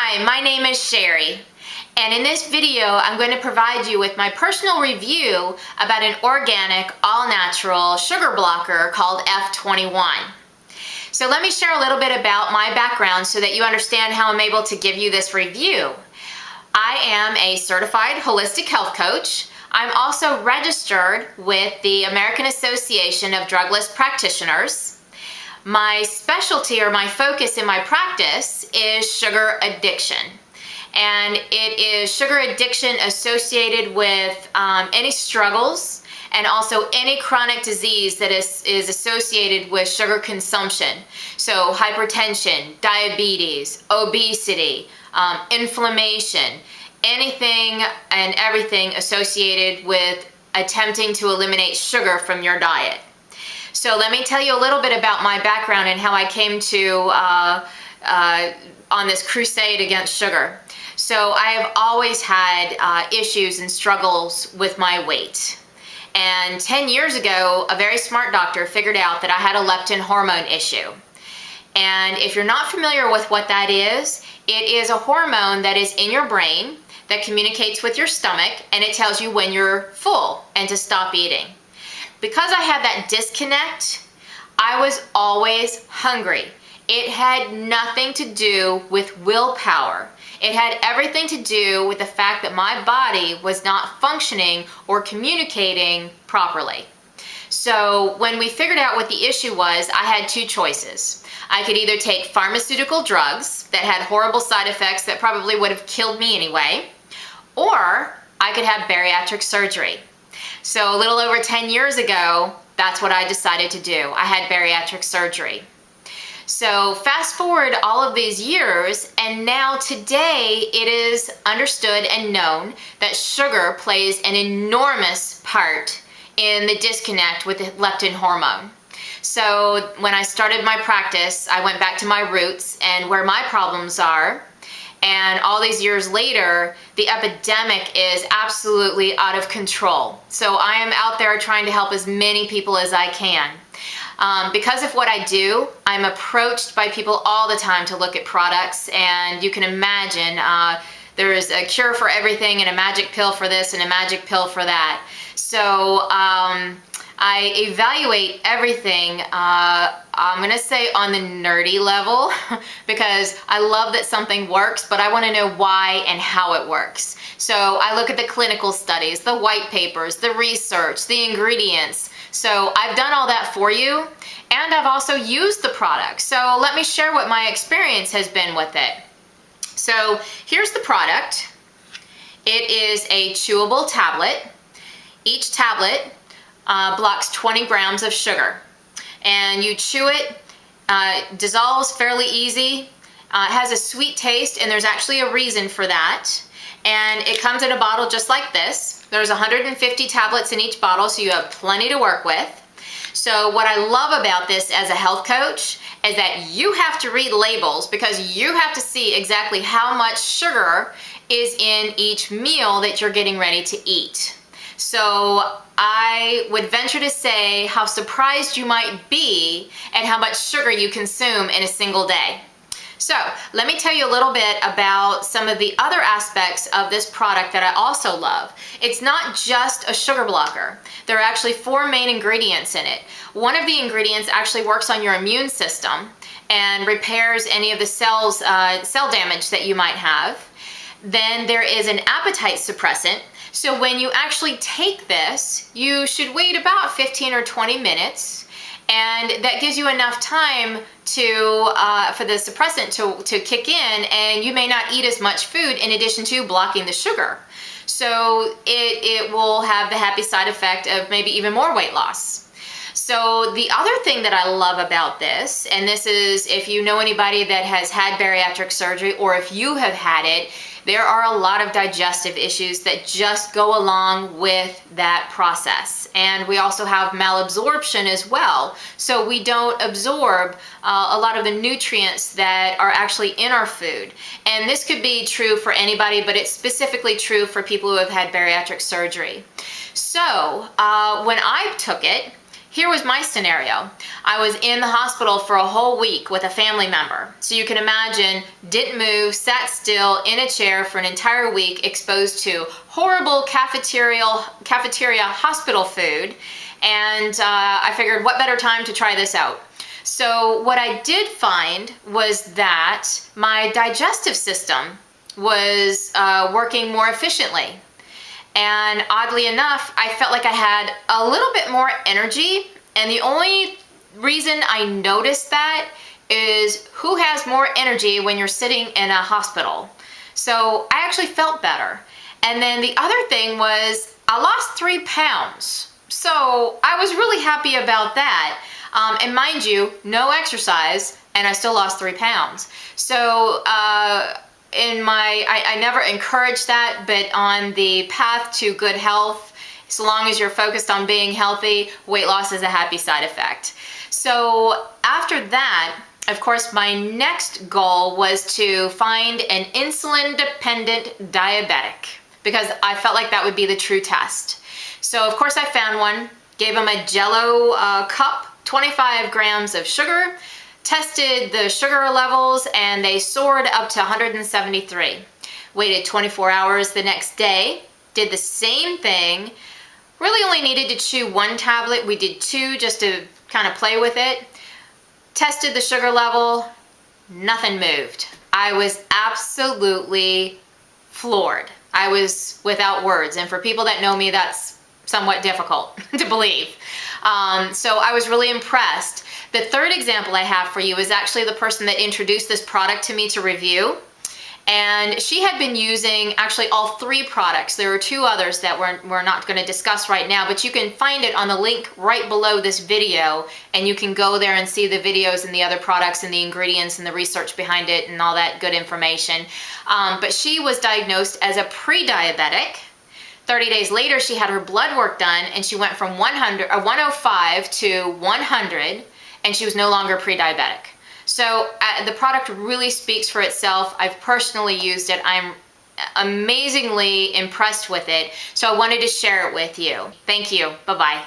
Hi, my name is Sherry, and in this video I'm going to provide you with my personal review about an organic, all-natural sugar blocker called F21. So let me share a little bit about my background so that you understand how I'm able to give you this review. I am a certified holistic health coach. I'm also registered with the American Association of Drugless Practitioners. My specialty or my focus in my practice is sugar addiction. And it is sugar addiction associated with any struggles and also any chronic disease that is associated with sugar consumption. So hypertension, diabetes, obesity, inflammation, anything and everything associated with attempting to eliminate sugar from your diet. So let me tell you a little bit about my background and how I came to on this crusade against sugar. So I have always had issues and struggles with my weight. And 10 years ago, a very smart doctor figured out that I had a leptin hormone issue. And if you're not familiar with what that is, it is a hormone that is in your brain that communicates with your stomach, and it tells you when you're full and to stop eating. Because I had that disconnect, I was always hungry. It had nothing to do with willpower. It had everything to do with the fact that my body was not functioning or communicating properly. So when we figured out what the issue was, I had two choices. I could either take pharmaceutical drugs that had horrible side effects that probably would have killed me anyway, or I could have bariatric surgery. So a little over 10 years ago, that's what I decided to do. I had bariatric surgery. So fast forward all of these years, and now today it is understood and known that sugar plays an enormous part in the disconnect with the leptin hormone. So when I started my practice, I went back to my roots and where my problems are. And all these years later, the epidemic is absolutely out of control. So I am out there trying to help as many people as I can. Because of what I do, I'm approached by people all the time to look at products, and you can imagine there is a cure for everything and a magic pill for this and a magic pill for that. So I evaluate everything, I'm going to say on the nerdy level, because I love that something works, but I want to know why and how it works. So I look at the clinical studies, the white papers, the research, the ingredients. So I've done all that for you, and I've also used the product. So let me share what my experience has been with it. So here's the product. It is a chewable tablet. Each tablet blocks 20 grams of sugar, and you chew it, dissolves fairly easy, it has a sweet taste, and there's actually a reason for that. And it comes in a bottle just like this. There's 150 tablets in each bottle, so you have plenty to work with. So what I love about this as a health coach is that you have to read labels, because you have to see exactly how much sugar is in each meal that you're getting ready to eat. So I would venture to say how surprised you might be at how much sugar you consume in a single day. So let me tell you a little bit about some of the other aspects of this product that I also love. It's not just a sugar blocker. There are actually 4 main ingredients in it. One of the ingredients actually works on your immune system and repairs any of the cell damage that you might have. Then there is an appetite suppressant. So when you actually take this, you should wait about 15 or 20 minutes, and that gives you enough time to for the suppressant to kick in, and you may not eat as much food in addition to blocking the sugar. So it will have the happy side effect of maybe even more weight loss. So the other thing that I love about this, and this is if you know anybody that has had bariatric surgery, or if you have had it, there are a lot of digestive issues that just go along with that process. And we also have malabsorption as well. So we don't absorb a lot of the nutrients that are actually in our food. And this could be true for anybody, but it's specifically true for people who have had bariatric surgery. So when I took it, Here was my scenario. I was in the hospital for a whole week with a family member. So you can imagine, didn't move, sat still in a chair for an entire week, exposed to horrible cafeteria hospital food. And I figured, what better time to try this out? So what I did find was that my digestive system was working more efficiently. And oddly enough, I felt like I had a little bit more energy. And the only reason I noticed that is who has more energy when you're sitting in a hospital. So I actually felt better. And then the other thing was I lost 3 pounds. So I was really happy about that. And mind you, no exercise, and I still lost 3 pounds. So I never encourage that, but on the path to good health, so long as you're focused on being healthy, weight loss is a happy side effect. So after that, of course, my next goal was to find an insulin-dependent diabetic because I felt like that would be the true test. So of course I found one, gave them a Jello cup, 25 grams of sugar, tested the sugar levels, and they soared up to 173. Waited 24 hours the next day, did the same thing, really only needed to chew 1 tablet. We did 2 just to kind of play with it. Tested the sugar level, nothing moved. I was absolutely floored. I was without words, and for people that know me, that's somewhat difficult to believe. So I was really impressed. The third example I have for you is actually the person that introduced this product to me to review. And she had been using actually all 3 products. There were 2 others that we're not going to discuss right now, but you can find it on the link right below this video, and you can go there and see the videos and the other products and the ingredients and the research behind it and all that good information. But she was diagnosed as a pre-diabetic. 30 days later, she had her blood work done, and she went from 105 to 100, and she was no longer pre-diabetic. So the product really speaks for itself. I've personally used it. I'm amazingly impressed with it. So I wanted to share it with you. Thank you. Bye-bye.